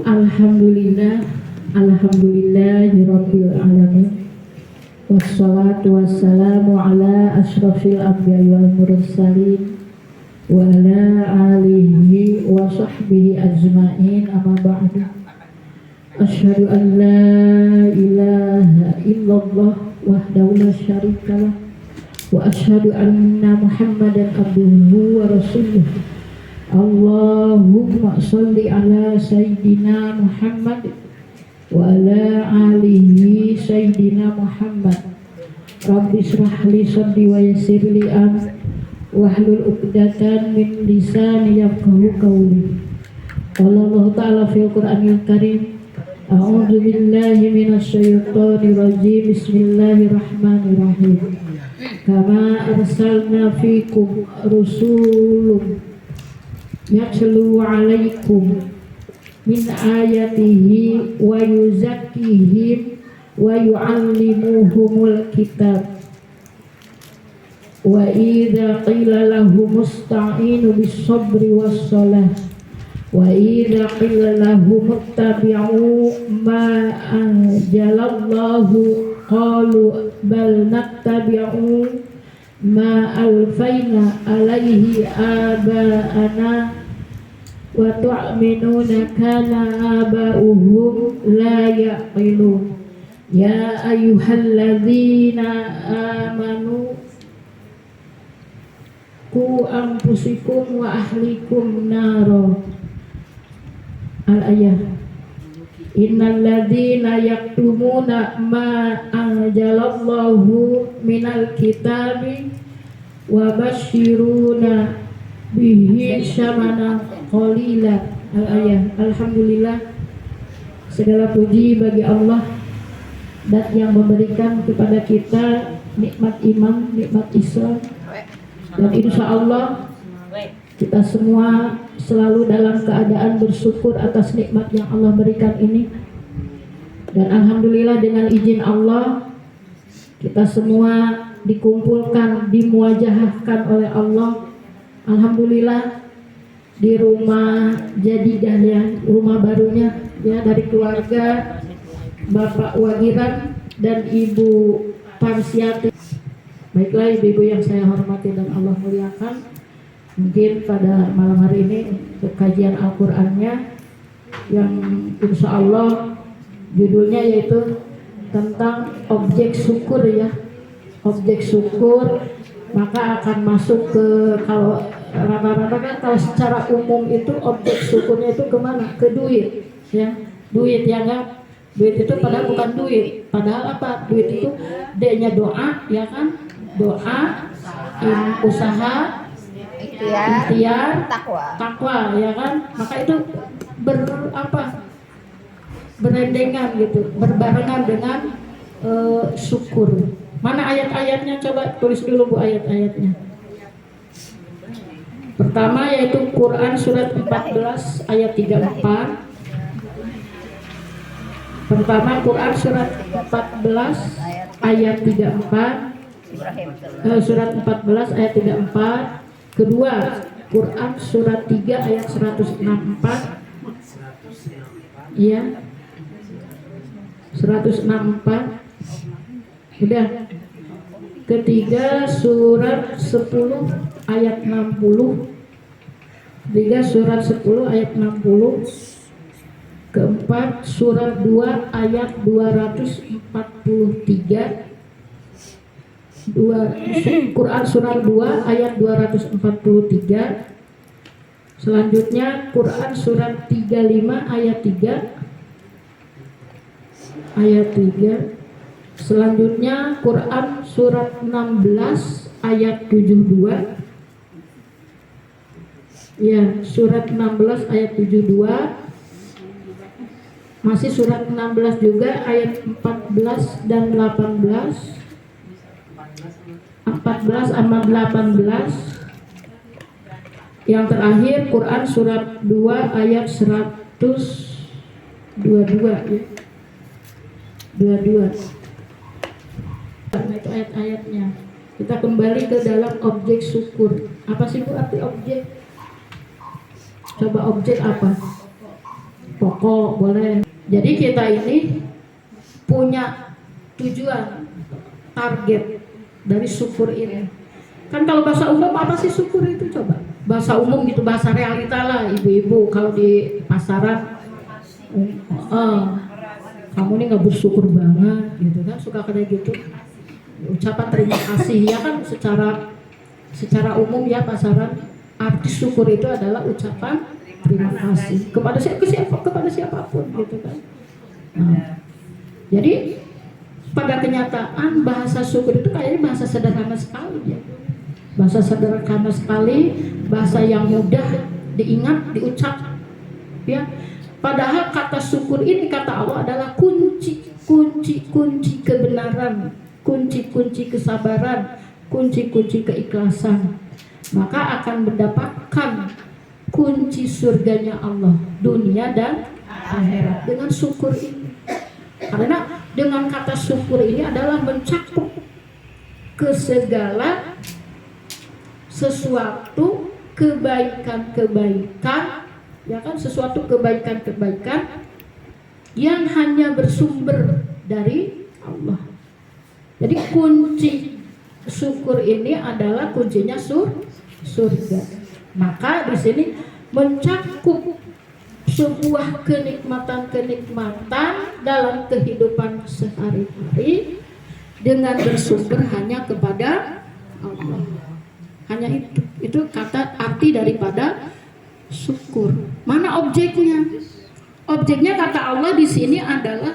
Alhamdulillah, alhamdulillahirabbil alamin. Wassalatu wassalamu ala asyrafil anbiya'i wal mursalin wa ala alihi wa sahbihi ajma'in, amma ba'du. Asyhadu an la ilaha illallah wahdahu la syarikalah wa asyhadu anna Muhammadan abduhu wa rasuluh. Allahumma sholli ala sayyidina Muhammad wa ala alihi sayyidina Muhammad. Rabbi shrah li sadri wa yassir li amri wahlul 'uqdatam min lisani yafqahu qawli. Qala Allah ta'ala fil Qur'anil Karim, a'udzu billahi minasy syaithanir rajim. Bismillahirrahmanirrahim. Kama arsalna fikum rusulun yatlu alaikum min ayatihi wa yuzakkihim wa yu'allimuhumul kitab wa idza qila lahum ista'inu bis sabri was salah wa idza qila lahum ittabi'u ma anzalallahu qalu bal nattabi'u ma alfaina alaihi aba'ana wa tu'minuna kana aba'uhum la ya'qilun. Ya ayyuhalladzina amanu qu anfusikum wa ahlikum naro. Al-ayah. Innal ladzina yaktumuna ma anzalallahu minal kitabi wa basyiruna bihi syamana qalila. Al-ayah. Alhamdulillah, segala puji bagi Allah dat yang memberikan kepada kita nikmat iman, nikmat Islam, dan insya Allah kita semua selalu dalam keadaan bersyukur atas nikmat yang Allah berikan ini. Dan alhamdulillah dengan izin Allah kita semua dikumpulkan, dimuwajahahkan oleh Allah. Alhamdulillah di rumah jadidah ya, rumah barunya ya, dari keluarga Bapak Wagiran dan Ibu Parsiati. Baiklah ibu-ibu yang saya hormati dan Allah muliakan, mungkin pada malam hari ini untuk kajian Al-Qur'annya yang insya Allah judulnya yaitu tentang objek syukur ya. Objek syukur, maka akan masuk ke, kalau rata-rata kan kalau secara umum itu objek syukurnya itu kemana? Ke duit ya, duit ya enggak? Duit itu padahal bukan duit, padahal apa? Duit itu D-nya doa ya kan? Doa, usaha, ikhtiar, takwa ya kan? Maka itu berendengan gitu, berbarengan dengan syukur. Mana ayat-ayatnya? Coba tulis dulu Bu ayat-ayatnya. Pertama yaitu Quran surat 14 ayat 34. Pertama Quran surat 14 ayat 34. Surat 14 ayat 34. Kedua Quran surat 3 ayat 164. Iya, 164. Udah. Ketiga surat 10 ayat 60. Ketiga surat 10 ayat 60. Keempat surat 2 ayat 243. Quran surat 2 ayat 243. Selanjutnya Quran surat 35 ayat 3. Ayat 3. Selanjutnya Quran surat 16 ayat 72. Ya, surat 16 ayat 72. Masih surat 16 juga ayat 14 dan 18. 14 sama 18. Yang terakhir Quran surat 2 ayat 122 ya. 22. Itu ayat-ayatnya. Kita kembali ke dalam objek syukur. Apa sih Bu arti objek? Coba objek apa? pokok boleh. Jadi kita ini punya tujuan, target dari syukur ini. Kan kalau bahasa umum apa sih syukur itu coba? Bahasa umum gitu, bahasa realita lah ibu-ibu kalau di pasaran. Kamu ini nggak bersyukur banget gitu kan, suka kayak gitu. Ucapan terima kasih ya kan, secara umum ya pasaran arti syukur itu adalah ucapan terima kasih kepada siapapun gitu kan. Jadi pada kenyataan bahasa syukur itu kayaknya bahasa sederhana sekali ya. Bahasa sederhana sekali, bahasa yang mudah diingat, diucap ya. Padahal kata syukur ini kata Allah adalah kunci kebenaran, kunci kesabaran, kunci keikhlasan. Maka akan mendapatkan kunci surganya Allah dunia dan akhirat dengan syukur ini. Karena dengan kata syukur ini adalah mencakup ke segala sesuatu kebaikan-kebaikan, ya kan, sesuatu kebaikan-kebaikan yang hanya bersumber dari Allah. Jadi kunci syukur ini adalah kuncinya surga. Maka di sini mencakup sebuah kenikmatan dalam kehidupan sehari-hari dengan bersumber hanya kepada Allah. Hanya itu kata arti daripada syukur. Mana objeknya? Objeknya kata Allah di sini adalah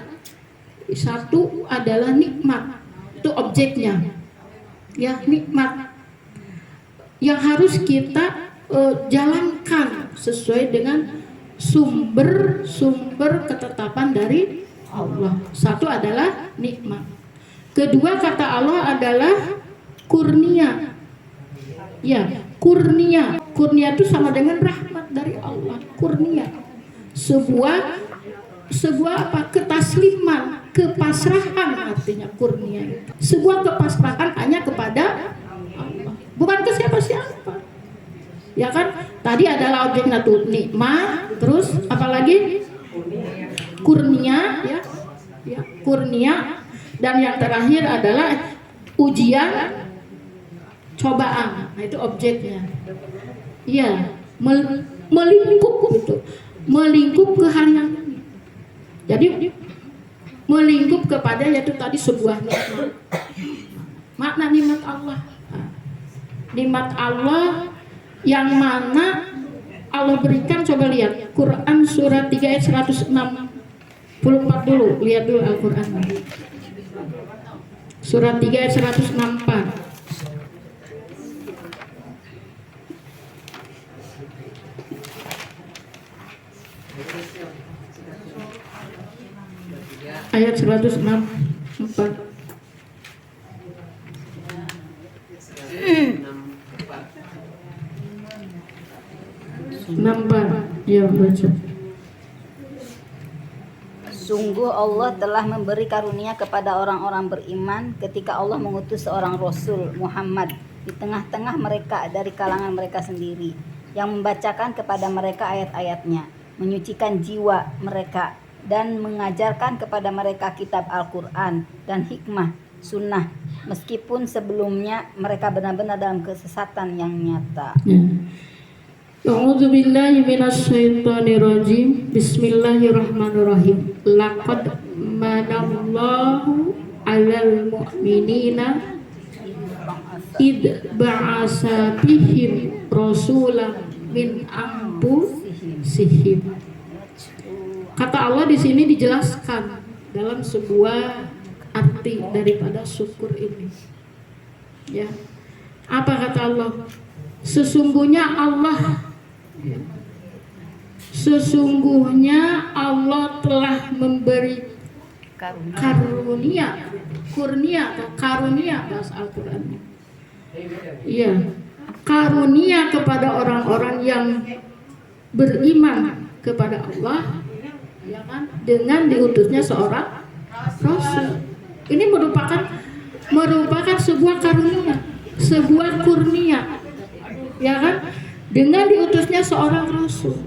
satu adalah nikmat. Itu objeknya. Ya, nikmat yang harus kita jalankan sesuai dengan sumber ketetapan dari Allah. Satu adalah nikmat. Kedua kata Allah adalah kurnia. Ya, kurnia. Kurnia itu sama dengan rahmat dari Allah. Kurnia. Sebuah apa? Ketasliman, kepasrahan artinya kurnia itu. Sebuah kepasrahan hanya kepada Allah, bukan ke siapa-siapa. Ya kan? Tadi adalah objeknya tuh nikmat, terus apalagi? Kurnia, ya. Ya, kurnia, dan yang terakhir adalah ujian, cobaan. Nah, itu objeknya. Iya, melingkup itu. Melingkup ke hanya. Jadi melingkup kepada yaitu tadi sebuah nikmat. Makna nikmat Allah. Nikmat Allah yang mana Allah berikan, coba lihat Quran surat 3 ayat 164 dulu. Lihat dulu Al-Quran. Surat 3 ayat 164. Ayat 164. Ya, baca. Sungguh Allah telah memberi karunia kepada orang-orang beriman ketika Allah mengutus seorang Rasul Muhammad di tengah-tengah mereka dari kalangan mereka sendiri, yang membacakan kepada mereka ayat-ayatnya, menyucikan jiwa mereka, dan mengajarkan kepada mereka kitab Al-Quran dan hikmah, sunnah, meskipun sebelumnya mereka benar-benar dalam kesesatan yang nyata. A'udzubillahi minasyaitonirrajim. Bismillahirrahmanirrahim. Laqad manallahu 'alal mu'minina id ba'asa bihim rasulan min anfusihim. Kata Allah di sini dijelaskan dalam sebuah arti daripada syukur ini. Ya. Apa kata Allah? Sesungguhnya Allah telah memberi karunia bahasa Al-Quran. Iya, karunia kepada orang-orang yang beriman kepada Allah, ya kan, dengan diutusnya seorang Rasul. Ini merupakan sebuah karunia, sebuah kurnia, ya kan, dengan diutusnya seorang Rasul.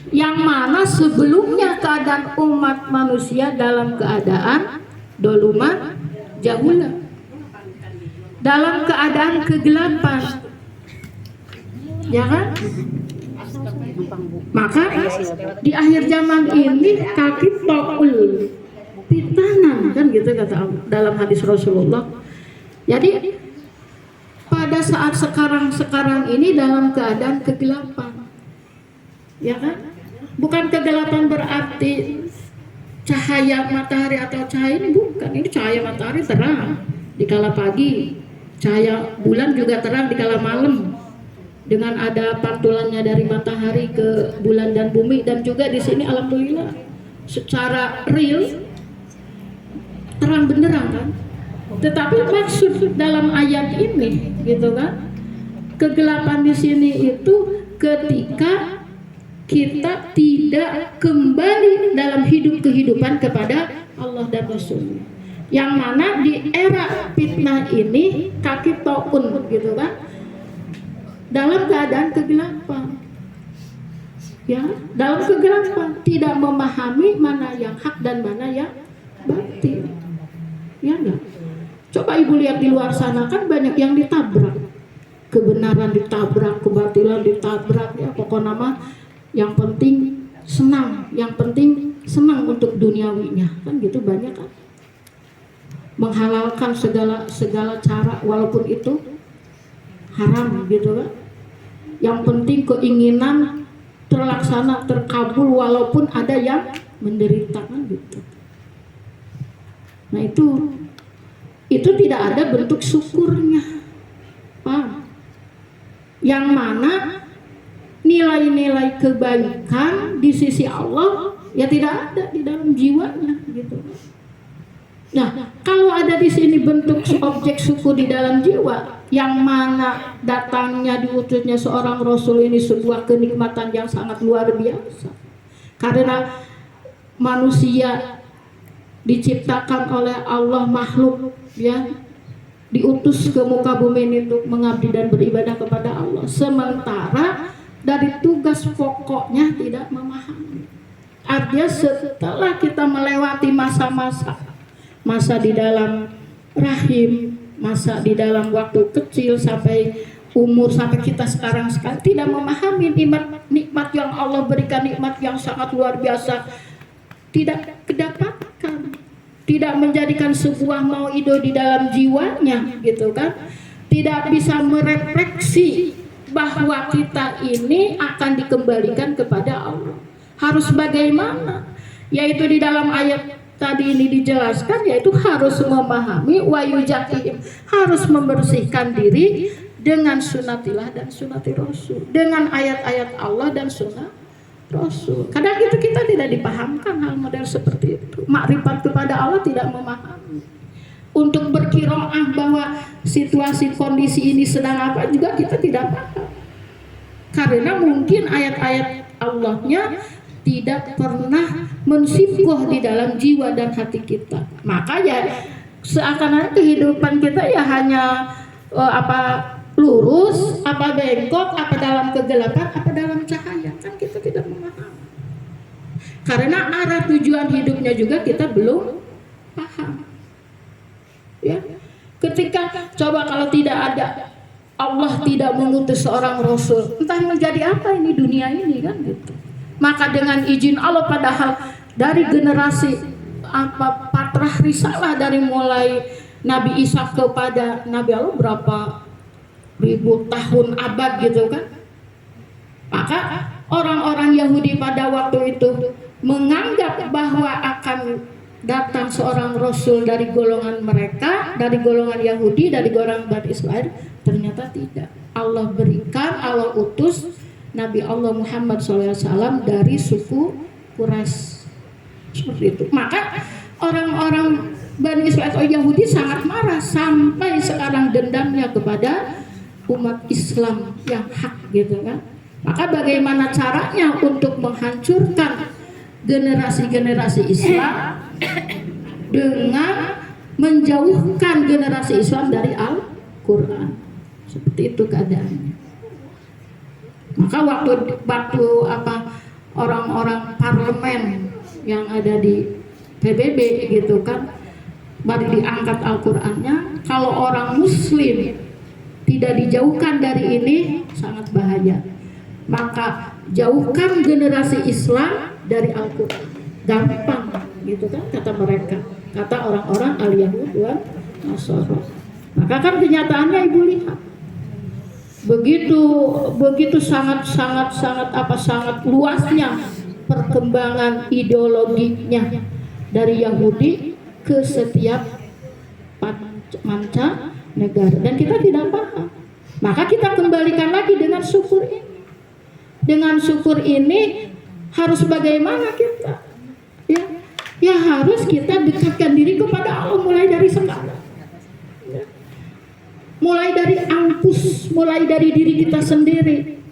Yang mana sebelumnya keadaan umat manusia dalam keadaan doluman jahula, dalam keadaan kegelapan, ya kan? Maka di akhir zaman ini kaki tokul fitanan, kan gitu kata Allah dalam hadis Rasulullah. Jadi pada saat sekarang ini dalam keadaan kegelapan, ya kan? Bukan kegelapan berarti cahaya matahari atau cahaya ini, bukan. Ini cahaya matahari terang di kala pagi, cahaya bulan juga terang di kala malam, dengan ada pantulannya dari matahari ke bulan dan bumi. Dan juga di sini alhamdulillah secara real terang benderang kan. Tetapi maksud dalam ayat ini gitu kan, kegelapan di sini itu ketika kita tidak kembali dalam kehidupan kepada Allah dan Rasul. Yang mana di era fitnah ini kaki tokun gitu kan, dalam keadaan kegelapan, ya, dalam kegelapan, tidak memahami mana yang hak dan mana yang batil, ya enggak? Coba ibu lihat di luar sana, kan banyak yang ditabrak, kebenaran ditabrak, kebatilan ditabrak, ya pokok nama yang penting senang, yang penting senang untuk duniawinya, kan gitu banyak kan, menghalalkan segala cara walaupun itu haram gitu kan. Yang penting keinginan terlaksana, terkabul walaupun ada yang menderita, kan gitu. Nah itu tidak ada bentuk syukurnya, paham? Yang mana nilai-nilai kebaikan di sisi Allah ya tidak ada di dalam jiwanya gitu. Nah, kalau ada di sini bentuk objek syukur di dalam jiwa, yang mana datangnya diutusnya seorang Rasul ini sebuah kenikmatan yang sangat luar biasa. Karena manusia diciptakan oleh Allah, makhluk ya, diutus ke muka bumi ini untuk mengabdi dan beribadah kepada Allah. Sementara dari tugas pokoknya tidak memahami. Artinya setelah kita melewati masa di dalam rahim, masa di dalam waktu kecil sampai umur sampai kita sekarang tidak memahami nikmat yang Allah berikan, nikmat yang sangat luar biasa, tidak kedapatkan, tidak menjadikan sebuah mau'idoh di dalam jiwanya gitu kan, tidak bisa merefleksi bahwa kita ini akan dikembalikan kepada Allah. Harus bagaimana? Yaitu di dalam ayat tadi ini dijelaskan, yaitu harus memahami wa yuzakihim, harus membersihkan diri dengan sunatillah dan sunati Rasul, dengan ayat-ayat Allah dan sunnah Rasul. Kadang itu kita tidak dipahamkan hal model seperti itu. Makrifat kepada Allah tidak memahami. Untuk berkiroah bahwa situasi kondisi ini sedang apa juga kita tidak paham. Karena mungkin ayat-ayat Allahnya tidak pernah mensibkoh di dalam jiwa dan hati kita. Maka ya seakan-akan kehidupan kita ya hanya lurus, apa bengkok, apa dalam kegelapan, apa dalam cahaya. Kan kita tidak memahami. Karena arah tujuan hidupnya juga kita belum paham. Ya, ketika coba kalau tidak ada Allah, tidak mengutus seorang Rasul, entah menjadi apa ini dunia ini kan gitu. Maka dengan izin Allah, padahal dari generasi patrah risalah dari mulai Nabi Isa kepada Nabi Allah berapa ribu tahun abad gitu kan. Maka orang-orang Yahudi pada waktu itu menganggap bahwa akan datang seorang Rasul dari golongan mereka, dari golongan Yahudi, dari golongan Bani Israel. Ternyata tidak. Allah berikan, Allah utus Nabi Allah Muhammad SAW dari suku Quraisy. Seperti itu. Maka orang-orang Bani Israel atau Yahudi sangat marah, sampai sekarang dendamnya kepada umat Islam yang hak gitu kan. Maka bagaimana caranya untuk menghancurkan generasi-generasi Islam dengan menjauhkan generasi Islam dari Al-Quran. Seperti itu keadaannya. Maka waktu orang-orang parlemen yang ada di PBB gitu kan, baru diangkat Al-Qur'annya. Kalau orang muslim tidak dijauhkan dari ini sangat bahaya. Maka jauhkan generasi Islam dari Al-Qur'an. Gampang gitu kan kata mereka, kata orang-orang al-Yahud wa Nasara. Maka kan kenyataannya ibu lihat, begitu sangat luasnya perkembangan ideologinya dari Yahudi ke setiap manca negara, dan kita tidak paham. Maka kita kembalikan lagi dengan syukur ini. Dengan syukur ini harus bagaimana kita? Ya harus kita dekatkan diri kepada Allah mulai dari sekarang. Mulai dari angkus, mulai dari diri kita sendiri.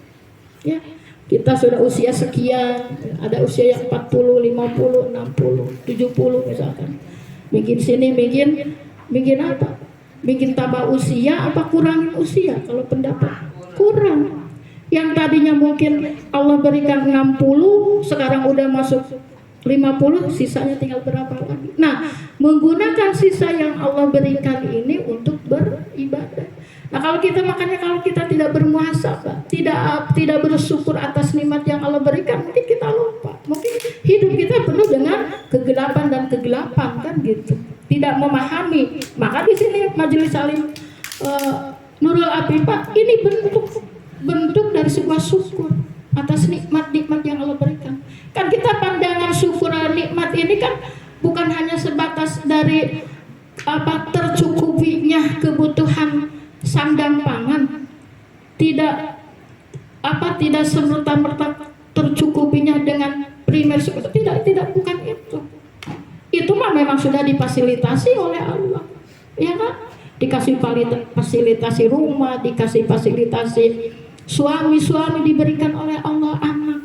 Ya, kita sudah usia sekian, ada usia yang 40, 50, 60, 70 misalkan. Bikin sini, bikin apa? Bikin tambah usia apa kurangin usia? Kalau pendapat kurang. Yang tadinya mungkin Allah berikan 60, sekarang udah masuk 50, sisanya tinggal berapa lagi? Nah, menggunakan sisa yang Allah berikan ini untuk beribadah. Nah, kalau kita tidak bermuhasabah, tidak bersyukur atas nikmat yang Allah berikan, mungkin kita lupa. Mungkin hidup kita penuh dengan kegelapan kan gitu. Tidak memahami. Maka di sini Majelis Alim Nurul Afifah ini bentuk dari sebuah syukur atas nikmat-nikmat yang Allah berikan. Kan kita pandangan syukur nikmat ini kan bukan hanya sebatas dari tercukupinya kebutuhan sandang pangan, tidak semerta-merta tercukupinya dengan primer syukur, tidak bukan itu. Itu mah memang sudah difasilitasi oleh Allah, ya kan? Dikasih fasilitasi rumah, dikasih fasilitasi suami diberikan oleh Allah anak.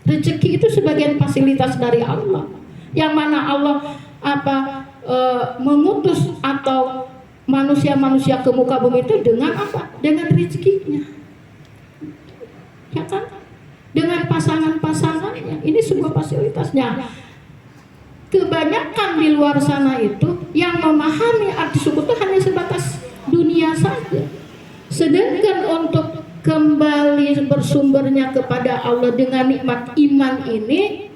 Rezeki itu sebagian fasilitas dari Allah. Yang mana Allah mengutus atau manusia-manusia ke muka bumi itu dengan apa? Dengan rezekinya. Ya kan? Dengan pasangan-pasangannya. Ini sebuah fasilitasnya. Kebanyakan di luar sana itu yang memahami arti syukur itu hanya sebatas dunia saja. Sedangkan untuk kembali bersumbernya kepada Allah dengan nikmat iman ini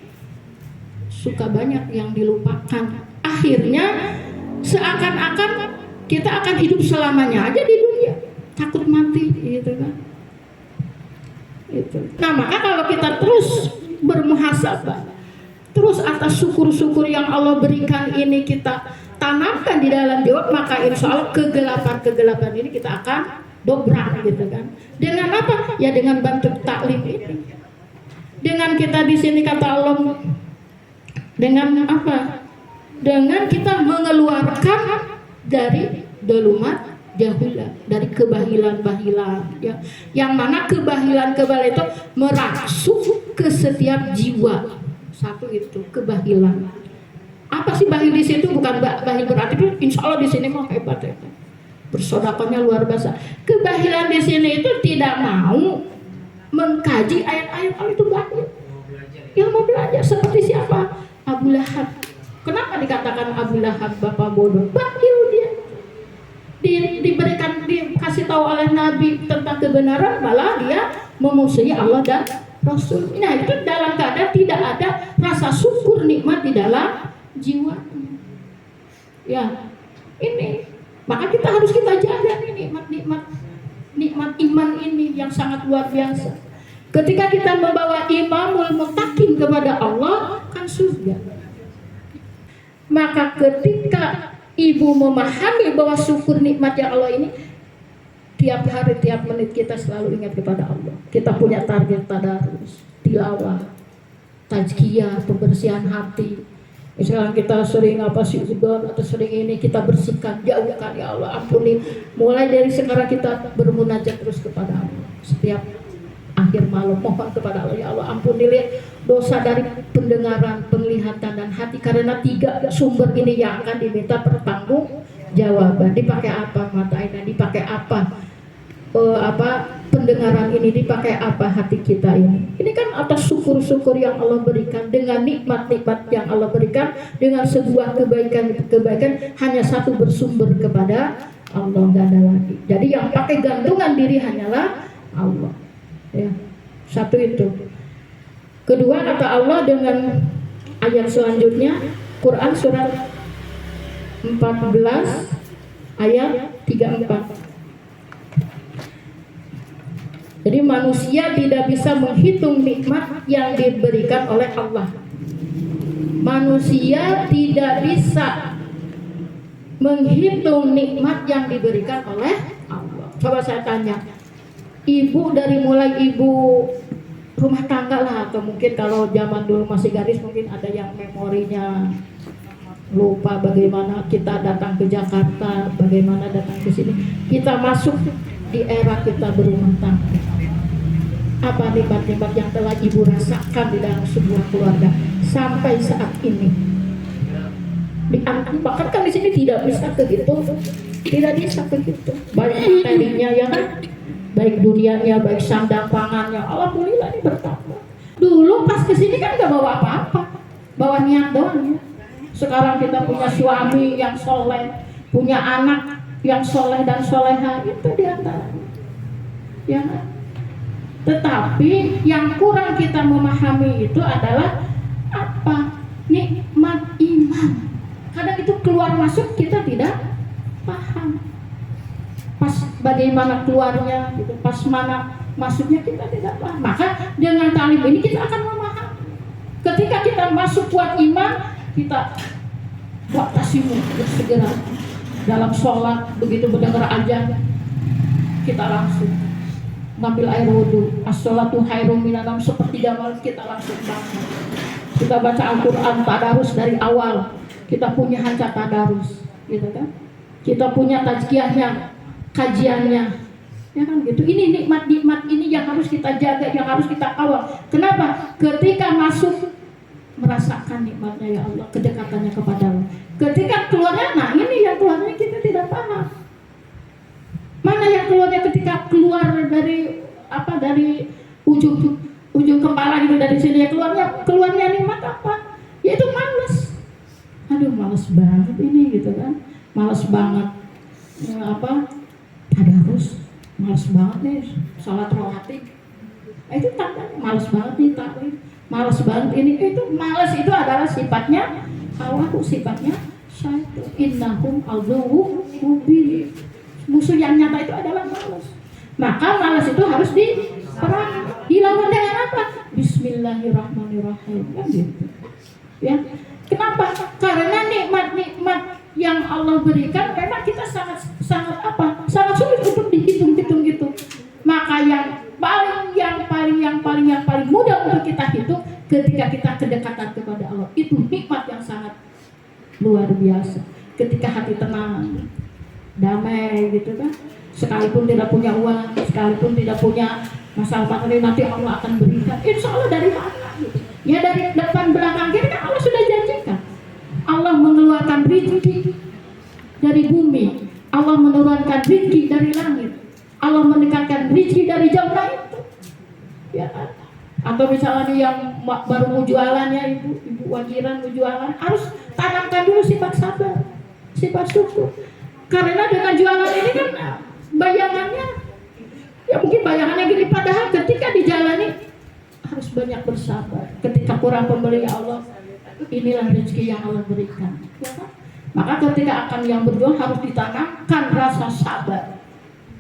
suka banyak yang dilupakan. Akhirnya seakan-akan kita akan hidup selamanya aja di dunia, takut mati gitu kan. Itu. Nah, maka kalau kita terus bermuhasabah, terus atas syukur-syukur yang Allah berikan ini kita tanamkan di dalam jiwa, maka insya Allah kegelapan ini kita akan dobrak gitu kan. Dengan apa? Ya dengan bantu taklim ini. Dengan kita di sini kata Allah, dengan apa? Dengan kita mengeluarkan dari dolumat jahulah, dari kebahilan-bahilan ya. Yang mana kebahilan itu merasuk ke setiap jiwa. Satu itu kebahilan. Apa sih bahil di situ? Bukan bahil berarti insya Allah di sini mau hebat ya. Bersodakohnya luar biasa. Kebahilan di sini itu tidak mau mengkaji ayat-ayat Allah, itu bahil. Yang mau belajar seperti siapa? Abu Lahab. Kenapa dikatakan Abu Lahab bapak bodoh? Bahil dia. Dikasih tahu oleh Nabi tentang kebenaran, malah dia memusuhi Allah dan Rasul. Nah, itu dalam keadaan tidak ada rasa syukur nikmat di dalam jiwa. Ya, ini. Maka harus kita jaga nih nikmat iman ini yang sangat luar biasa. Ketika kita membawa imamul muttaqin kepada Allah, kan surga. Maka ketika ibu memahami bahwa syukur nikmat yang Allah ini, tiap hari, tiap menit kita selalu ingat kepada Allah. Kita punya target tadarus, tilawah, tazkiyah, pembersihan hati. Misalnya kita sering udon atau sering ini, kita bersihkan, jauhkan ya Allah, ampuni. Mulai dari sekarang kita bermunajat terus kepada Allah. Setiap akhir malam mohon kepada Allah, ya Allah ampunilah dosa dari pendengaran, penglihatan dan hati, karena 3 sumber ini yang akan diminta pertanggung jawaban. Dipakai apa mata ini, dipakai apa pendengaran ini dipakai apa hati kita ini? Ini kan atas syukur-syukur yang Allah berikan, dengan nikmat-nikmat yang Allah berikan, dengan sebuah kebaikan hanya satu bersumber kepada Allah, nggak ada lagi. Jadi yang pakai gantungan diri hanyalah Allah. Ya, satu itu. Kedua, kata Allah dengan ayat selanjutnya, Quran surat 14 ayat 34. Jadi manusia tidak bisa menghitung nikmat yang diberikan oleh Allah. Manusia tidak bisa menghitung nikmat yang diberikan oleh Allah. Coba saya tanya, ibu dari mulai ibu rumah tangga lah, atau mungkin kalau zaman dulu masih gadis mungkin ada yang memorinya lupa bagaimana kita datang ke Jakarta, bagaimana datang ke sini, kita masuk di era kita berumah tangga. Apa nikmat-nikmat yang telah ibu rasakan di dalam sebuah keluarga sampai saat ini? Bahkan kan di sini tidak bisa begitu, tidak bisa begitu. Baik materinya ya, baik dunianya, baik sandang pangannya. Alhamdulillah ini bertambah. Dulu pas kesini kan nggak bawa apa-apa, bawa niat doang ya. Sekarang kita punya suami yang soleh, punya anak yang soleh dan soleha, itu diantaranya. Ya. Tetapi yang kurang kita memahami itu adalah apa? Nikmat iman. Kadang itu keluar masuk kita tidak paham. Pas bagaimana keluarnya, gitu. Pas mana masuknya kita tidak paham. Maka dengan talim ini kita akan memahami. Ketika kita masuk kuat iman, kita buat tasimu segera dalam sholat, begitu mendengar azan kita langsung ngambil air wudhu, as-sholatu khairum minan naum, sepertiga malam kita langsung bangun. Kita baca Al-Quran tadarus dari awal, kita punya hancur tadarus, gitu kan? Kita punya tazkiyahnya, kajiannya, ya kan gitu. Ini nikmat-nikmat ini yang harus kita jaga, yang harus kita kawal. Kenapa? Ketika masuk merasakan nikmatnya ya Allah, kedekatannya kepada Allah. Ketika keluarnya, nah ini yang keluarnya kita tidak paham. Mana yang keluarnya ketika keluar dari apa, dari ujung kepala gitu, dari sini ya keluarnya nikmat apa? Yaitu malas. Aduh malas banget ini gitu kan, malas banget apa tadarus, malas banget nih salat rawatib. Itu tandanya malas banget nih taklim, malas banget ini. Itu malas itu adalah sifatnya hawa, sifatnya syaitan. Innahum aduwwun mubin. Musuh yang nyata itu adalah malas. Maka malas itu harus diperangi. Dilawan dengan apa? Bismillahirrahmanirrahim. Kan gitu. Ya. Kenapa? Karena nikmat-nikmat yang Allah berikan memang kita sangat apa? Sangat sulit untuk dihitung gitu. Maka yang paling mudah untuk kita hitung ketika kita kedekatan kepada Allah. Itu nikmat yang sangat luar biasa. Ketika hati tenang, damai gitu kan, sekalipun tidak punya uang, sekalipun tidak punya masalah materi, nanti Allah akan berikan. Insya Allah dari mana gitu. Ya dari depan belakang kiri kan Allah sudah janjikan. Allah mengeluarkan rezeki dari bumi, Allah menurunkan rezeki dari langit, Allah mendekatkan rezeki dari jauh itu. Ya kan? Atau misalnya yang baru mau jualannya, ibu wajiran mau jualan, harus tanamkan dulu sifat sabar, sifat syukur. Karena dengan jualan ini kan bayangannya, ya mungkin bayangannya gini, padahal ketika dijalani harus banyak bersabar. Ketika kurang pembeli ya Allah, inilah rezeki yang Allah berikan. Ya kan? Maka ketika akan yang berjuang harus ditanamkan rasa sabar.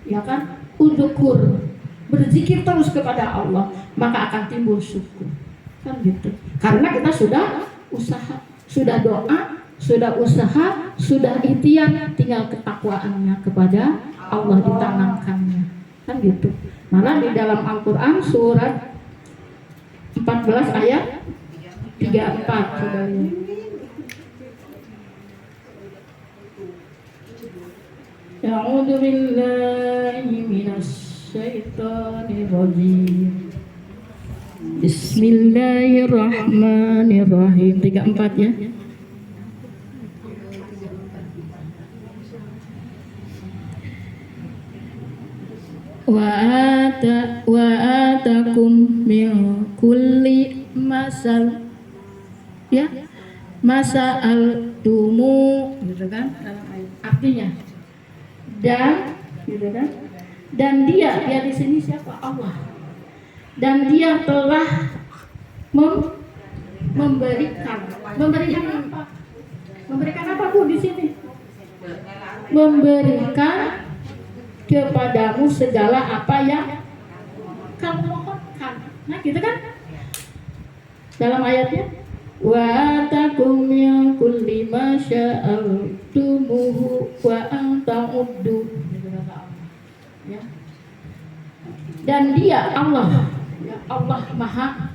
Ya kan? Udzkur, berzikir terus kepada Allah, maka akan timbul syukur. Kan gitu. Karena kita sudah usaha, sudah doa, sudah usaha, sudah ikhtiar, tinggal ketakwaannya kepada Allah ditanamkannya. Kan gitu. Malah di dalam Al-Quran surat 14 ayat 34 coba lihat. A'udzu billahi minasyaitonir rajim. Bismillahirrahmanirrahim. 34 ya. wa atakum min kulli masal, ya, masal tumu, gitu kan, dalam ayat. Artinya dan, gitu kan, dan dia di sini siapa? Allah. Dan dia telah memberikan apa? Memberikan apa Bu di sini? Memberikan kepadamu segala apa yang kamu mohonkan. Nah, gitu kan? Dalam ayatnya, wa takum min kulli ma sya'altumuhu wa anta'uddu. Ya. Dan dia Allah, ya, Allah Maha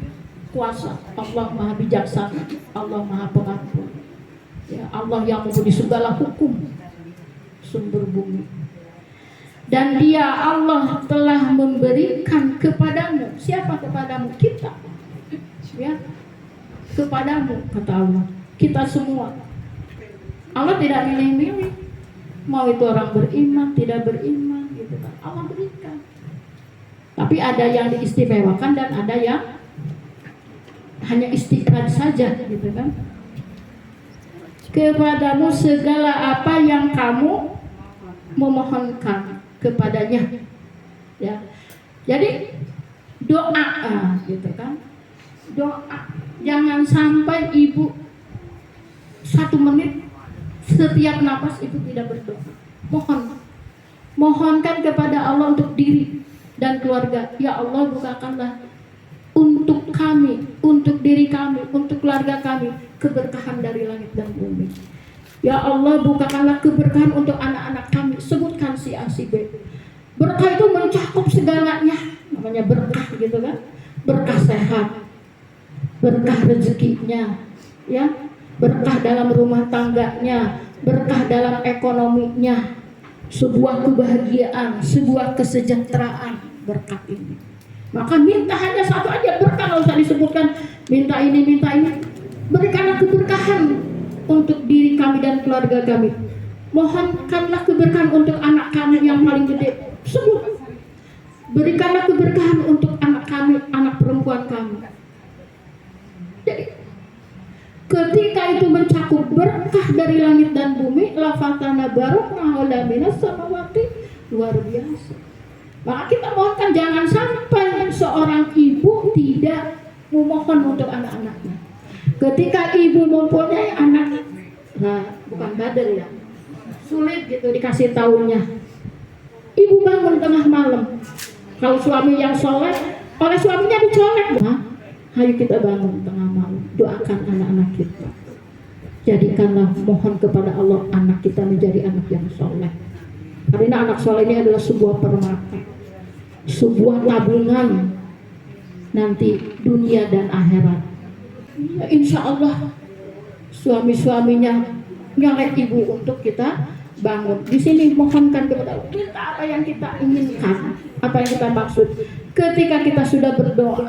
Kuasa, Allah Maha Bijaksana, Allah Maha Pengampun. Ya, Allah yang memberi segala hukum sumber bumi. Dan dia Allah telah memberikan kepadamu. Siapa kepadamu? Kita. Ya. Kepadamu, kata Allah. Kita semua. Allah tidak milih-milih. Mau itu orang beriman, tidak beriman, gitu kan. Allah berikan. Tapi ada yang diistimewakan dan ada yang hanya istiqad saja, gitu kan. Kepadamu segala apa yang kamu memohonkan kepadanya, ya. Jadi doa, gitu kan, doa. Jangan sampai ibu 1 menit setiap napas ibu tidak berdoa. Mohonkan kepada Allah untuk diri dan keluarga. Ya Allah, bukakanlah untuk kami, untuk diri kami, untuk keluarga kami keberkahan dari langit dan bumi. Ya Allah, bukakanlah keberkahan untuk anak-anak kami. Sebutkan si A, si B. Berkah itu mencakup segalanya. Namanya berkah, gitu kan. Berkah sehat, berkah rezekinya, ya. Berkah dalam rumah tangganya, berkah dalam ekonominya. Sebuah kebahagiaan, sebuah kesejahteraan, berkah ini. Maka minta hanya satu aja, berkah, nggak usah disebutkan minta ini, minta ini. Berikanlah keberkahan untuk diri kami dan keluarga kami. Mohonkanlah keberkahan untuk anak kami yang paling gede. Sebut. Berikanlah keberkahan untuk anak kami, anak perempuan kami. Jadi ketika itu mencakup berkah dari langit dan bumi, lafatana barokna wala minas samawati, luar biasa. Maka kita mohonkan jangan sampai seorang ibu tidak memohon untuk anak-anaknya. Ketika ibu mempunyai anak, nah bukan badar ya, sulit gitu dikasih tahunya. Ibu bangun tengah malam. Kalau suami yang soleh, oleh suaminya dicolek, nah, ayo kita bangun tengah malam, doakan anak-anak kita. Jadikanlah, mohon kepada Allah anak kita menjadi anak yang soleh. Karena anak soleh ini adalah sebuah permata, sebuah tabungan nanti dunia dan akhirat. Ya, insya Allah suami-suaminya nyalek ibu untuk kita bangun. Di sini mohonkan kepada Allah, minta apa yang kita inginkan, apa yang kita maksud. Ketika kita sudah berdoa,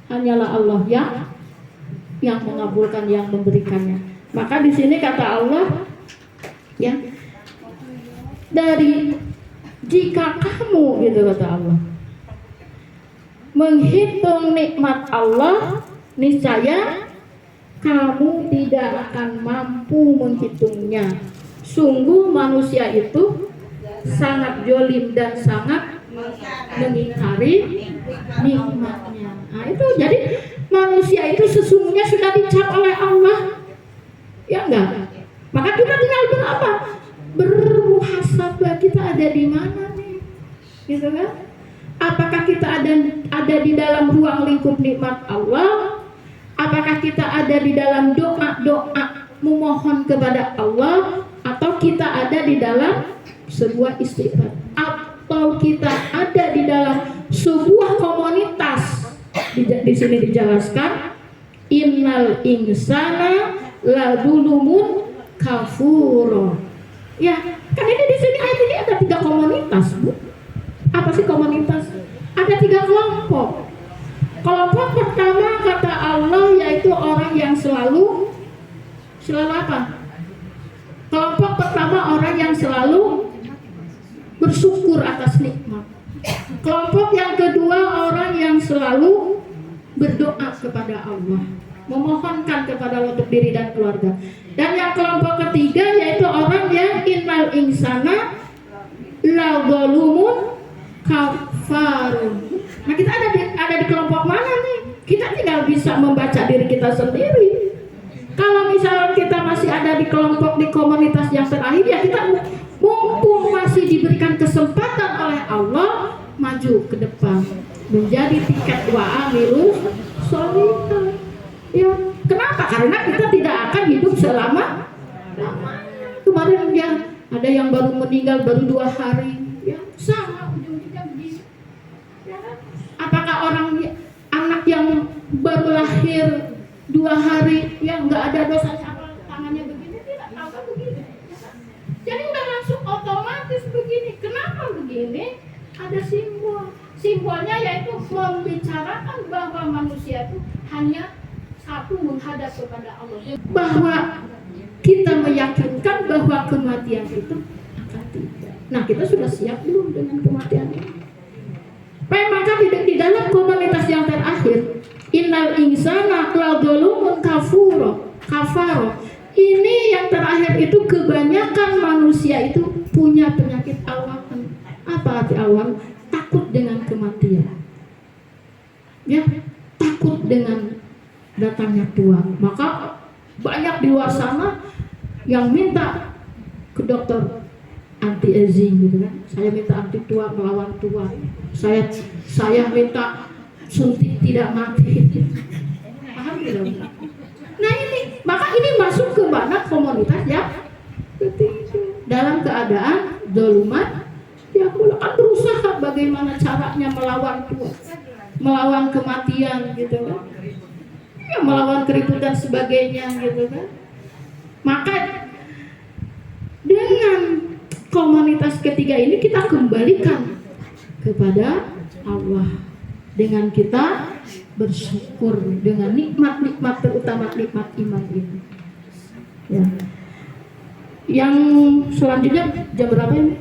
hanyalah Allah yang mengabulkan, yang memberikannya. Maka di sini kata Allah, ya, dari jika kamu, gitu kata Allah, menghitung nikmat Allah, niscaya kamu tidak akan mampu menghitungnya. Sungguh manusia itu sangat zalim dan sangat mengingkari nikmatnya. Nah itu jadi manusia itu sesungguhnya sudah dicap oleh Allah, ya enggak? Maka kita tinggal berapa? Bermuhasabah, kita ada di mana nih, gitu kan? Apakah kita ada di dalam ruang lingkup nikmat Allah? Apakah kita ada di dalam doa memohon kepada Allah? Atau kita ada di dalam sebuah istighfar? Atau kita ada di dalam sebuah komunitas? Di sini dijelaskan, innal insana ladulumun kafur. Ya, kan ini di sini ayat ini ada 3 komunitas, Bu. Apa sih komunitas? Ada 3 kelompok. Kelompok pertama kata Allah yaitu orang yang selalu apa? Kelompok pertama orang yang selalu bersyukur atas nikmat. Kelompok yang kedua orang yang selalu berdoa kepada Allah, memohonkan kepada Allah untuk diri dan keluarga. Dan yang kelompok ketiga yaitu orang yang innal insana la zalumun kafarun. Nah, kita ada di kelompok mana nih? Kita tidak bisa membaca diri kita sendiri. Kalau misalnya kita masih ada di kelompok, di komunitas yang terakhir, ya kita mumpung masih diberikan kesempatan oleh Allah, maju ke depan menjadi tiket wa'amilus sholihat. Ya, kenapa? Karena kita tidak akan hidup selama. Kemarin ya ada yang baru meninggal baru 2 hari, ya sama ujung-ujungnya begini. Ya, apakah anak yang baru lahir 2 hari yang nggak ada dosanya apa tangannya begini, tidak tahu kan begini. Jadi udah langsung otomatis begini. Kenapa begini? Ada simbol. Simbolnya yaitu membicarakan bahwa manusia itu hanya satu, menghadap kepada Allah. Bahwa kita meyakinkan bahwa kematian itu akan tiba. Nah, kita sudah siap belum dengan kematian ini? Maka di dalam komunitas yang terakhir, innal insana ladzalumun kafaro. Ini yang terakhir itu kebanyakan manusia itu punya penyakit awan. Apa arti awan? Takut dengan kematian. Ya, takut dengan datangnya tua. Maka banyak di luar sana yang minta ke dokter anti aging gitu kan. Saya minta anti tua, melawan tua. Saya minta suntik tidak mati. Paham tidak? Nah ini, maka ini masuk ke mana komunitas ya? Dalam keadaan dolumat, ya kan berusaha bagaimana caranya melawan tua, melawan kematian gitu kan, ya melawan keributan sebagainya gitu kan. Maka dengan komunitas ketiga ini kita kembalikan kepada Allah dengan kita bersyukur dengan nikmat-nikmat, terutama nikmat iman ini. Ya. Yang selanjutnya jam berapa ini?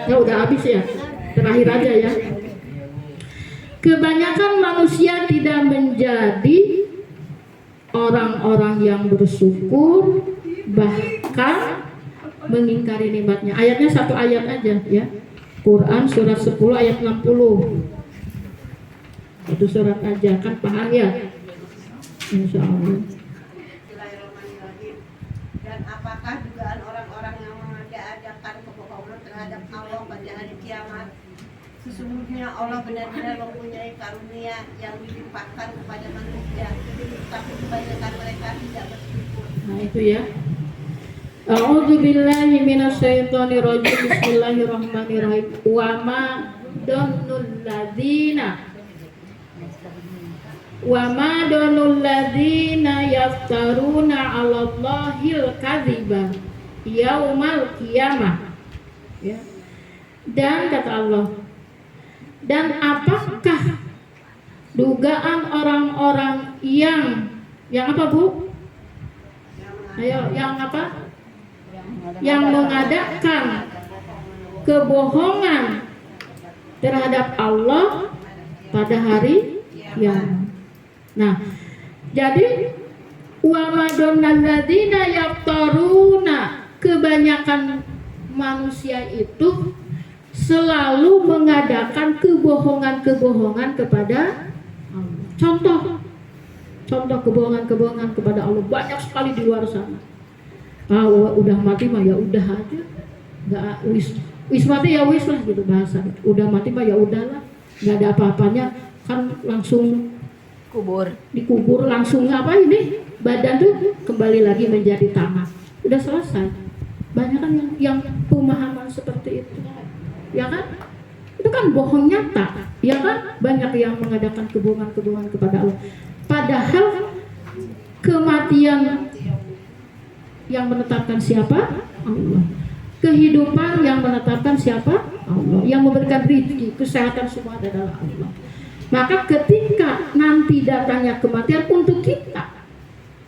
Ya udah habis ya. Terakhir aja ya. Kebanyakan manusia tidak menjadi orang-orang yang bersyukur, bahkan mengingkari nikmatnya. Ayatnya satu ayat aja ya. Quran surat 10 ayat 60. Itu surat aja kan, paham ya? Insya Allah. Dan apakah dugaan orang-orang yang mengada-adakan kebohongan terhadap Allah pada hari kiamat? Sesungguhnya Allah benar-benar mempunyai karunia yang dilimpahkan kepada manusia, tapi kebanyakan mereka tidak bersyukur. Nah itu ya. A'udzubillahi minasyaitonirrajim. Bismillahirrahmanirrahim. Wa ma donnul ladzina yaftaruna 'alallahil kadziba yaumal qiyamah. Ya. Dan kata Allah, dan apakah dugaan orang-orang yang apa Bu? Ayo, yang apa? Yang mengadakan kebohongan terhadap Allah pada hari kiamat. Nah, jadi wa madonnal ladzina yaftaruna, kebanyakan manusia itu selalu mengadakan kebohongan-kebohongan kepada Allah. Contoh kebohongan-kebohongan kepada Allah banyak sekali di luar sana. Udah mati mah ya udah aja, nggak wis mati ya wis lah gitu bahasa. Udah mati mah ya udahlah, nggak ada apa-apanya, kan langsung dikubur langsung apa ini badan tuh kembali lagi menjadi tanah, udah selesai. Banyak kan yang pemahaman seperti itu, ya kan? Itu kan bohong nyata, ya kan? Banyak yang mengadakan kebohongan-kebohongan kepada Allah. Padahal kematian yang menetapkan siapa? Allah. Kehidupan yang menetapkan siapa? Allah. Yang memberikan rezeki, kesehatan semua adalah Allah. Maka ketika nanti datangnya kematian untuk kita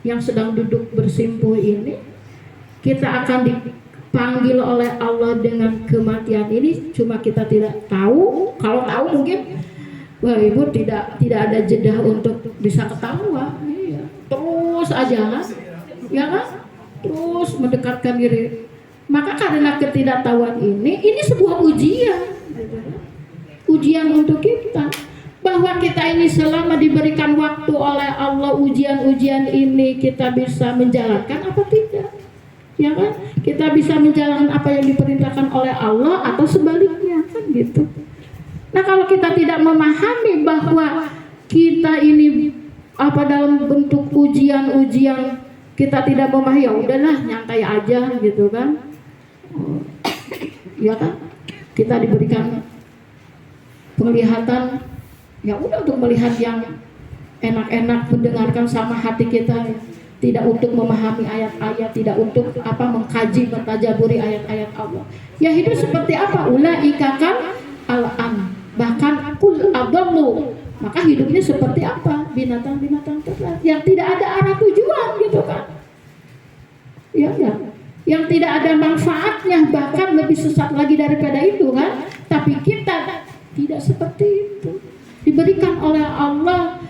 yang sedang duduk bersimpuh ini, kita akan dipanggil oleh Allah dengan kematian ini cuma kita tidak tahu. Kalau tahu mungkin wah ibu tidak ada jeda untuk bisa ketawa. Iya. Terus aja lah, ya kan? Terus mendekatkan diri. Maka karena ketidaktahuan ini sebuah ujian, ujian untuk kita. Bahwa kita ini selama diberikan waktu oleh Allah, ujian-ujian ini kita bisa menjalankan apa tidak, ya kan? Kita bisa menjalankan apa yang diperintahkan oleh Allah atau sebaliknya, kan gitu. Nah kalau kita tidak memahami bahwa kita ini apa dalam bentuk ujian-ujian, kita tidak memahami, ya udahlah nyantai aja gitu kan, ya kan? Kita diberikan penglihatan, ya udah untuk melihat yang enak-enak, mendengarkan sama hati kita, tidak untuk memahami ayat-ayat, tidak untuk mengkaji, mentajaburi ayat-ayat Allah. Ya hidup seperti apa? Ulaika kan al-an, bahkan kul adallu. Maka hidupnya seperti apa? Binatang-binatang ternak yang tidak ada arah tujuan gitu kan. Ya. Yang tidak ada manfaatnya, bahkan lebih sesat lagi daripada itu kan. Tapi kita tidak seperti itu. Diberikan oleh Allah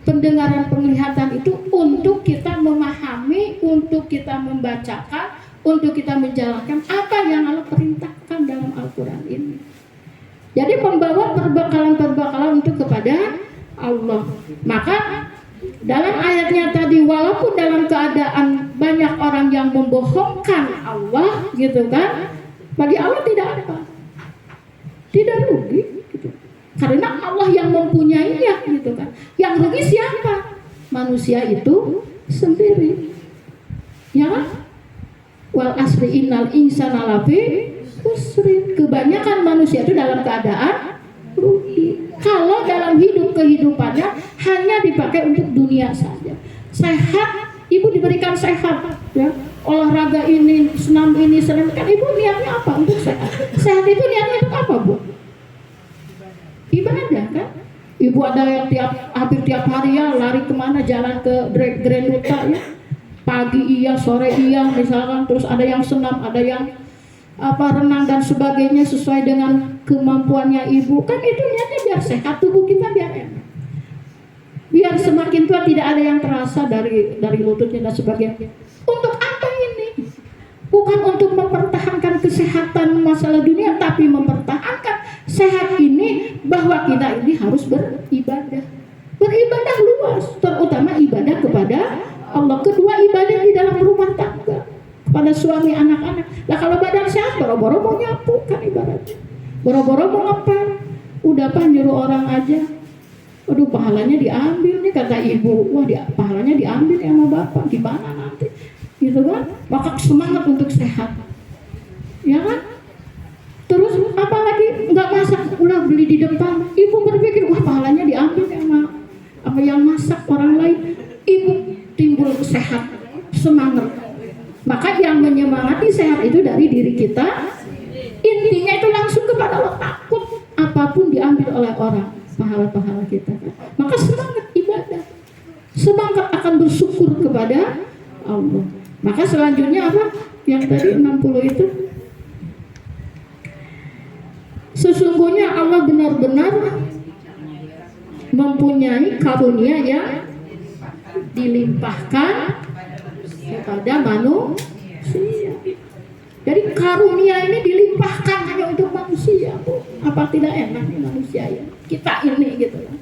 pendengaran, penglihatan itu untuk kita memahami, untuk kita membacakan, untuk kita menjalankan apa yang Allah perintahkan dalam Al-Quran ini. Jadi membawa perbekalan untuk kepada Allah. Maka dalam ayatnya tadi, walaupun dalam keadaan banyak orang yang membohongkan Allah gitu kan, bagi Allah tidak rugi gitu. Karena Allah yang mempunyainya gitu kan. Yang rugi siapa? Manusia itu sendiri. Ya. Wal asri innal insana lafi khusrin. Kebanyakan manusia itu dalam keadaan rugi. Kalau dalam kehidupannya hanya dipakai untuk dunia saja. Sehat, ibu diberikan sehat ya. Olahraga ini, senam ini, kan ibu niatnya apa? Untuk sehat. Sehat itu niatnya untuk apa, Bu? Ibadah kan? Ibu ada yang hampir tiap hari ya lari kemana, jalan ke Grand Duta ya, pagi iya, sore iya misalkan, terus ada yang senam, ada yang renang dan sebagainya sesuai dengan kemampuannya ibu. Kan itu niatnya biar sehat, tubuh kita biar enak, biar semakin tua tidak ada yang terasa dari lututnya dan sebagainya. Untuk apa ini? Bukan untuk mempertahankan kesehatan masalah dunia, tapi mempertahankan sehat ini bahwa kita ini harus beribadah luas, terutama ibadah kepada Allah. Kedua, ibadah di dalam rumah tangga kepada suami, anak-anak. Nah kalau badan sehat, boro-boro mau nyapu kan ibaratnya, boro-boro mau ngepel, udah nyuruh orang aja, aduh pahalanya diambil nih kata ibu, wah pahalanya diambil sama bapak, gimana nanti gitu kan. Maka semangat untuk sehat, ya kan. Terus apalagi nggak masak, udah beli di depan, ibu berpikir wah pahalanya diambil sama yang masak orang lain, ibu timbul sehat, semangat. Maka yang menyemangati sehat itu dari diri kita. Intinya itu langsung kepada Allah, takut apapun diambil oleh orang pahala-pahala kita kan. Maka semangat ibadah, semangat akan bersyukur kepada Allah. Maka selanjutnya apa? Yang tadi 60 itu, sesungguhnya Allah benar-benar mempunyai karunia yang dilimpahkan kepada manusia. Jadi karunia ini dilimpahkan hanya untuk manusia. Apa tidak enak nih manusia ya? Kita ini gitu kan,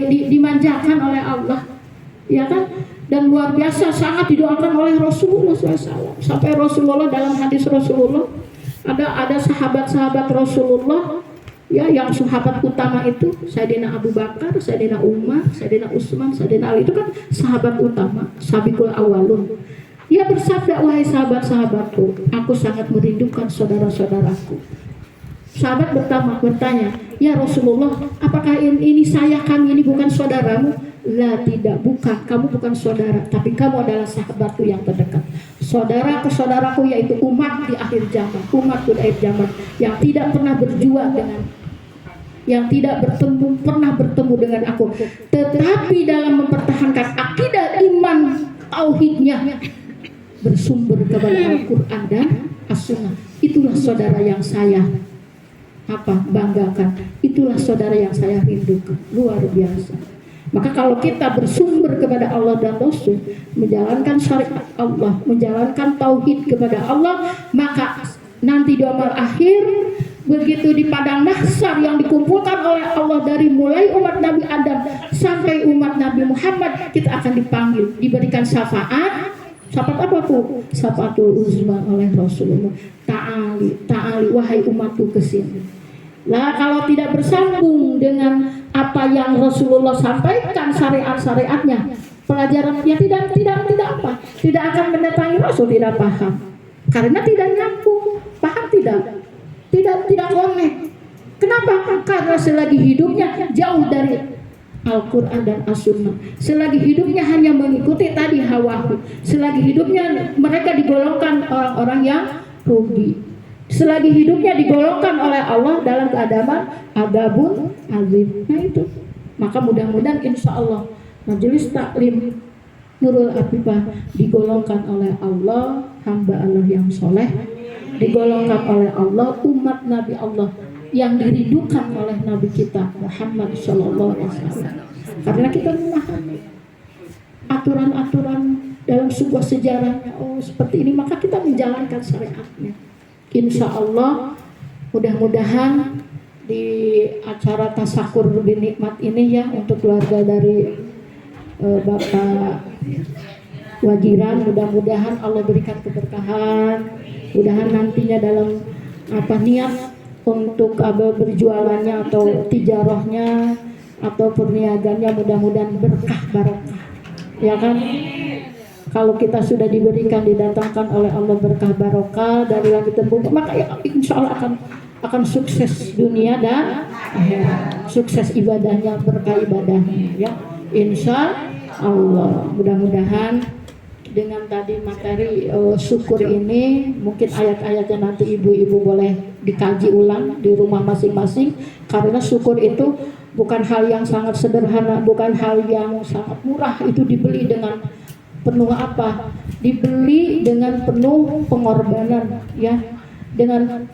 dimanjakan oleh Allah, ya kan? Dan luar biasa sangat didoakan oleh Rasulullah SAW. Sampai Rasulullah dalam hadis Rasulullah, ada sahabat-sahabat Rasulullah ya, yang sahabat utama itu Sayyidina Abu Bakar, Sayyidina Umar, Sayyidina Utsman, Sayyidina Ali, itu kan sahabat utama, sabiqul awalun. Dia bersabda, wahai sahabat-sahabatku, aku sangat merindukan saudara-saudaraku. Sahabat bertanya, ya Rasulullah, apakah ini kami ini bukan saudaramu? Lah tidak, bukan, kamu bukan saudara, tapi kamu adalah sahabatku yang terdekat. Saudara ke saudaraku yaitu umat di akhir zaman, umatku di akhir zaman yang tidak pernah berjua dengan, yang tidak pernah bertemu dengan aku, tetapi dalam mempertahankan akidah iman tauhidnya bersumber kepada Al-Quran dan as-sunnah. Itulah saudara yang saya banggakan. Itulah saudara yang saya rindukan. Luar biasa. Maka kalau kita bersumber kepada Allah dan Rasul, menjalankan syariat Allah, menjalankan tauhid kepada Allah, maka nanti di amal akhir, begitu di padang mahsyar yang dikumpulkan oleh Allah dari mulai umat Nabi Adam sampai umat Nabi Muhammad, kita akan dipanggil, diberikan syafaat. Syafaat apa tuh? Syafaatul uzma oleh Rasulullah. Ta'ali wahai umatku kesini. Lah kalau tidak bersambung dengan apa yang Rasulullah sampaikan, syariat-syariatnya, pelajarannya tidak akan mendatangi Rasul, tidak paham. Karena tidak nyambung, paham tidak connect. Kenapa? Karena selagi hidupnya jauh dari Al-Quran dan As-Sunnah, selagi hidupnya hanya mengikuti tadi hawahu, selagi hidupnya mereka digolongkan orang-orang yang rugi, selagi hidupnya digolongkan oleh Allah dalam keadaan adabun azim. Nah itu, maka mudah-mudahan insya Allah Majelis Taklim Nurul Afifah digolongkan oleh Allah hamba Allah yang soleh, digolongkan oleh Allah umat Nabi Allah yang dirindukan oleh Nabi kita Muhammad Sallallahu Alaihi Wasallam. Karena kita memahami aturan-aturan dalam sebuah sejarahnya, seperti ini, maka kita menjalankan syariatnya. Insya Allah mudah-mudahan di acara tasakur lebih nikmat ini ya, untuk keluarga dari Bapak Wagiran, mudah-mudahan Allah berikan keberkahan, mudahan nantinya dalam niat untuk berjualannya atau tijarahnya atau perniagannya, mudah-mudahan berkah barokah, ya kan? Kalau kita sudah diberikan, didatangkan oleh Allah berkah barokah dari langit dan bumi, maka ya, insya Allah akan sukses dunia dan akhirat, sukses ibadahnya, berkah ibadahnya, ya insya Allah. Mudah-mudahan dengan tadi materi syukur ini, mungkin ayat-ayatnya nanti ibu-ibu boleh dikaji ulang di rumah masing-masing, karena syukur itu bukan hal yang sangat sederhana, bukan hal yang sangat murah. Itu dibeli dengan penuh dibeli dengan penuh pengorbanan, ya, dengan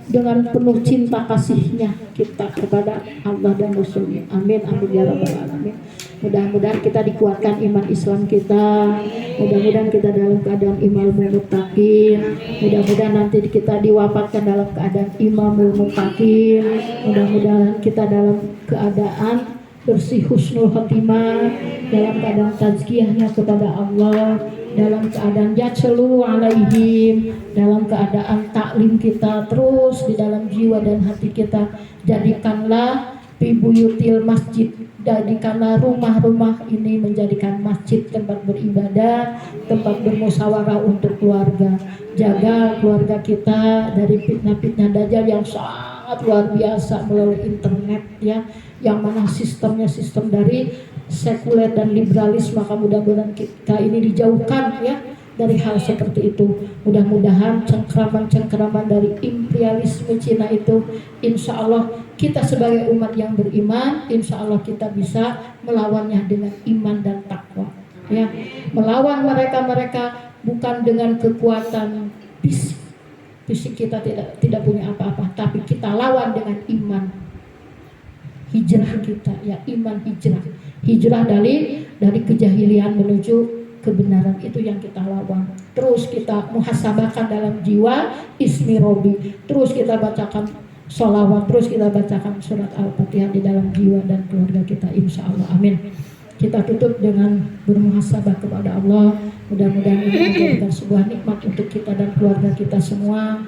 penuh cinta kasihnya kita kepada Allah dan Rasulnya. Amin amin ya rabbal alamin. Mudah-mudahan kita dikuatkan iman Islam kita, mudah-mudahan kita dalam keadaan imamul muttaqin, mudah-mudahan nanti kita diwafatkan dalam keadaan imamul muttaqin, mudah-mudahan kita dalam keadaan bersih husnul khotimah, dalam keadaan tazkiyahnya kepada Allah, dalam keadaan yatlu alaihim, dalam keadaan taklim kita terus di dalam jiwa dan hati kita. Jadikanlah bibuyutil masjid, jadikanlah rumah-rumah ini menjadikan masjid, tempat beribadah, tempat bermusyawarah untuk keluarga. Jaga keluarga kita dari fitnah-fitnah dajjal yang sangat luar biasa melalui internet, ya, yang mana sistemnya sistem dari sekuler dan liberalis. Maka mudah-mudahan kita ini dijauhkan, ya, dari hal seperti itu. Mudah-mudahan cengkraman-cengkraman dari imperialisme Cina itu, insya Allah kita sebagai umat yang beriman, insya Allah kita bisa melawannya dengan iman dan takwa, ya, melawan mereka bukan dengan kekuatan fisik kita tidak punya apa-apa, tapi kita lawan dengan iman, hijrah kita, ya, iman hijrah dari kejahilian menuju kebenaran, itu yang kita lawan. Terus kita muhasabahkan dalam jiwa ismi Robi, terus kita bacakan sholawat, terus kita bacakan surat Al-Fatihah di dalam jiwa dan keluarga kita, insya Allah. Amin. Kita tutup dengan bermuhasabah kepada Allah. Mudah-mudahan ini menjadikan sebuah nikmat untuk kita dan keluarga kita semua,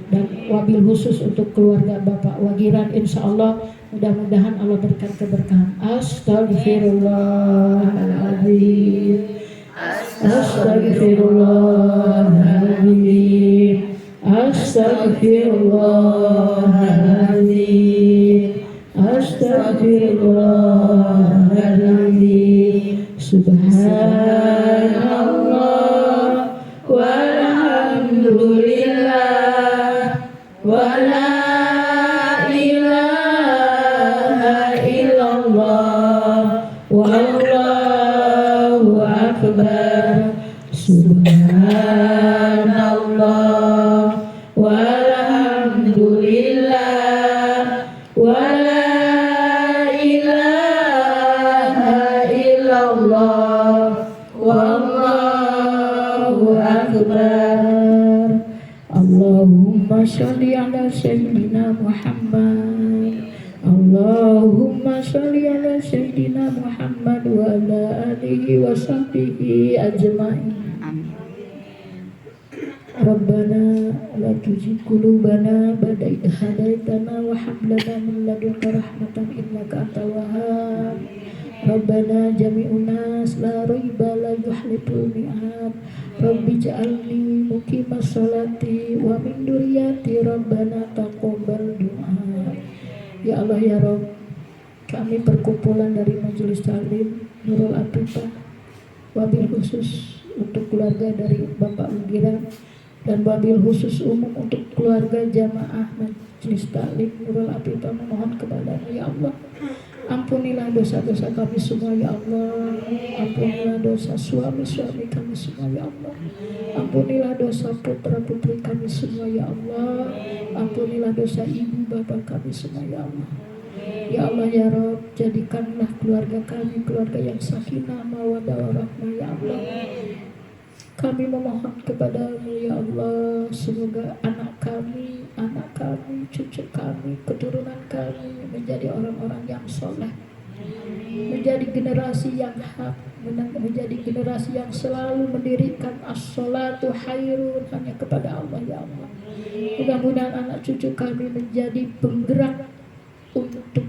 dan wabil khusus untuk keluarga Bapak Wagiran, insya Allah mudah-mudahan Allah berikan keberkahan. Astaghfirullahaladzim, astaghfirullahaladzim, astaghfirullahaladzim, astaghfirullahaladzim. Subhanallah walhamdulillah wa la ilaha illallah wallahu akbar. Subhanallah wa sholli ala sayyidina Muhammad. Allahumma sholli ala sayyidina Muhammad wa ala alihi wa sahbihi ajma'in. Amin. Rabbana la tuzigh qulubana ba'da idh hadaitana wa hab lana min ladunka rahmatan innaka antal wahhab. Rabbana jami'un nas la raiba la yuhliful mi'ad. Rabbi ja'alni muqimas sholati wa min dzurriyyati Rabbana taqabbal du'a. Ya Allah ya Rabb, kami perkumpulan dari Majelis Taklim Nurul Atifah, wabil khusus untuk keluarga dari Bapak Mugira dan wabil khusus umum untuk keluarga jamaah Majelis Taklim Nurul Atifah, memohon kepada-Mu ya Allah, ampunilah dosa-dosa kami semua ya Allah. Ampunilah dosa suami-suami kami semua ya Allah. Ampunilah dosa putra-putri kami semua ya Allah. Ampunilah dosa ibu bapak kami semua ya Allah. Ya Allah ya Rabb, jadikanlah keluarga kami keluarga yang sakinah mawaddah warahmah ya Allah. Kami memohon kepada-Mu ya Allah, semoga anak kami, cucu kami, keturunan kami menjadi orang-orang yang soleh, menjadi generasi yang hak, menjadi generasi yang selalu mendirikan as-sholatu khairun hanya kepada Allah ya Allah. Mudah-mudahan anak cucu kami menjadi penggerak untuk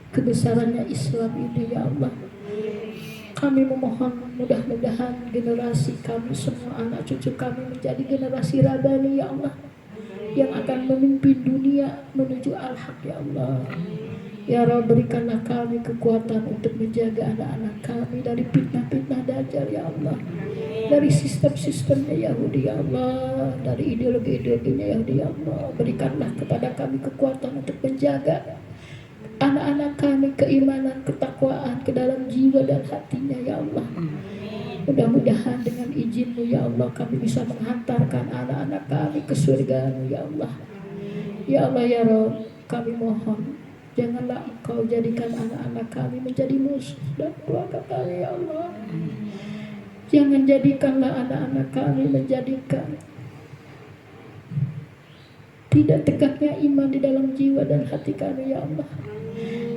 kebesarannya Islam ini ya Allah. Kami memohon mudah-mudahan generasi kami semua, anak cucu kami menjadi generasi rabani ya Allah, yang akan memimpin dunia menuju al-haq ya Allah. Ya Rabb, berikanlah kami kekuatan untuk menjaga anak-anak kami dari fitnah-fitnah dajjal ya Allah, dari sistem-sistemnya Yahudi ya Allah, dari ideologi-ideologinya Yahudi ya Allah. Berikanlah kepada kami kekuatan untuk menjaga anak-anak kami, keimanan, ketakwaan ke dalam jiwa dan hatinya ya Allah. Mudah-mudahan dengan izin-Mu ya Allah, kami bisa menghantarkan anak-anak kami ke surga-Mu ya Allah. Ya Allah ya Rabb, kami mohon, janganlah Engkau jadikan anak-anak kami menjadi musuh dan keluarga kami ya Allah. Jangan jadikanlah anak-anak kami menjadikan tidak tegaknya iman di dalam jiwa dan hati kami ya Allah.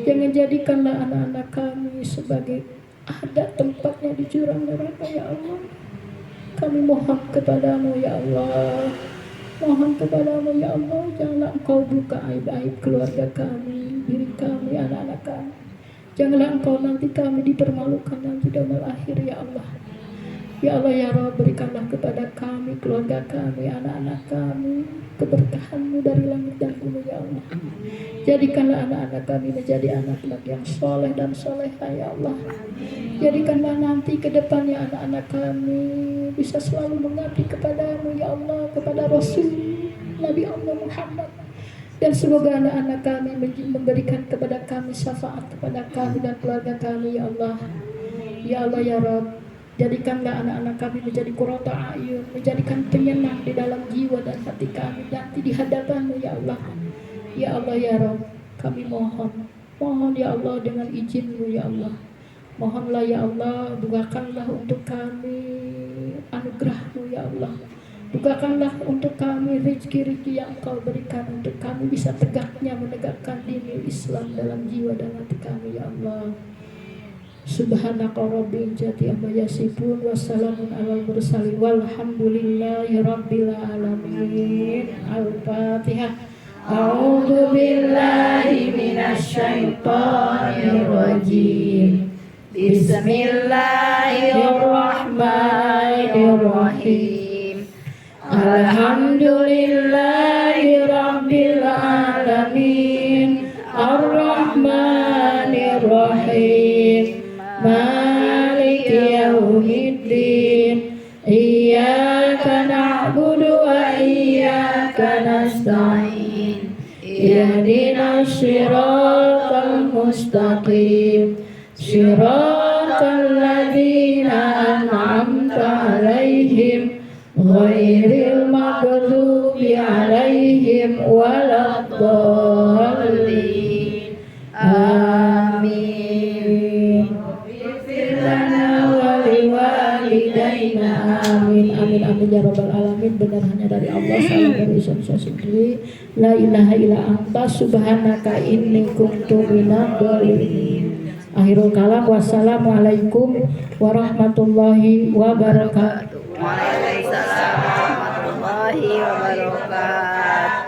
Jangan jadikanlah anak-anak kami sebagai ada tempatnya di jurang neraka ya Allah. Kami mohon kepada-Mu ya Allah, mohon kepada-Mu ya Allah, janganlah Engkau buka aib-aib keluarga kami, diri kami, anak-anak kami. Janganlah Engkau nanti kami dipermalukan nanti di yaumul akhir ya Allah. Ya Allah ya Rabb, berikanlah kepada kami, keluarga kami, anak-anak kami keberkahan-Mu dari langit dan bumi ya Allah. Jadikanlah anak-anak kami menjadi anak-anak yang soleh dan solehah ya Allah. Jadikanlah nanti ke depannya anak-anak kami bisa selalu mengabdi kepada-Mu ya Allah, kepada Rasul Nabi Allah Muhammad. Dan semoga anak-anak kami memberikan kepada kami syafaat kepada kami dan keluarga kami ya Allah. Ya Allah ya Rabb, jadikanlah anak-anak kami menjadi qurrata a'yun, menjadikan penyenang di dalam jiwa dan hati kami nanti di hadapan-Mu ya Allah. Ya Allah ya Rabb, kami mohon ya Allah dengan izin-Mu ya Allah. Mohonlah ya Allah, bukakanlah untuk kami anugerah-Mu ya Allah. Bukakanlah untuk kami rezeki-rezeki yang Engkau berikan untuk kami bisa tegaknya menegakkan dini Islam dalam jiwa dan hati kami ya Allah. Subhanaka rabbil izzati amma yasifun, wassalamun alal mursalin, walhamdulillahi rabbil alamin. Al-Fatihah. A'udzu billahi minasy syaithanir rajim. Bismillahirrahmanirrahim. Alhamdulillahi rabbil alamin. Ar-Rahmanir Rahim. Maliki yaumiddin. Iyyaka na'budu wa iyyaka nasta'in. Ihdinas siratal mustaqim. Siratal ladzina an'amta 'alaihim ghairil maghdubi 'alaihim waladdallin. Amin. Ighfir lana wa liwalidayna Amin amin amin ya rabbal alamin. Benar hanya dari Allah, salah dari saya sendiri. La ilaha illa anta subhanaka inni kuntu minadz dhalimin. Akhirul kalam, wassalamualaikum warahmatullahi wabarakatuh. Waalaikumsalam warahmatullahi wabarakatuh.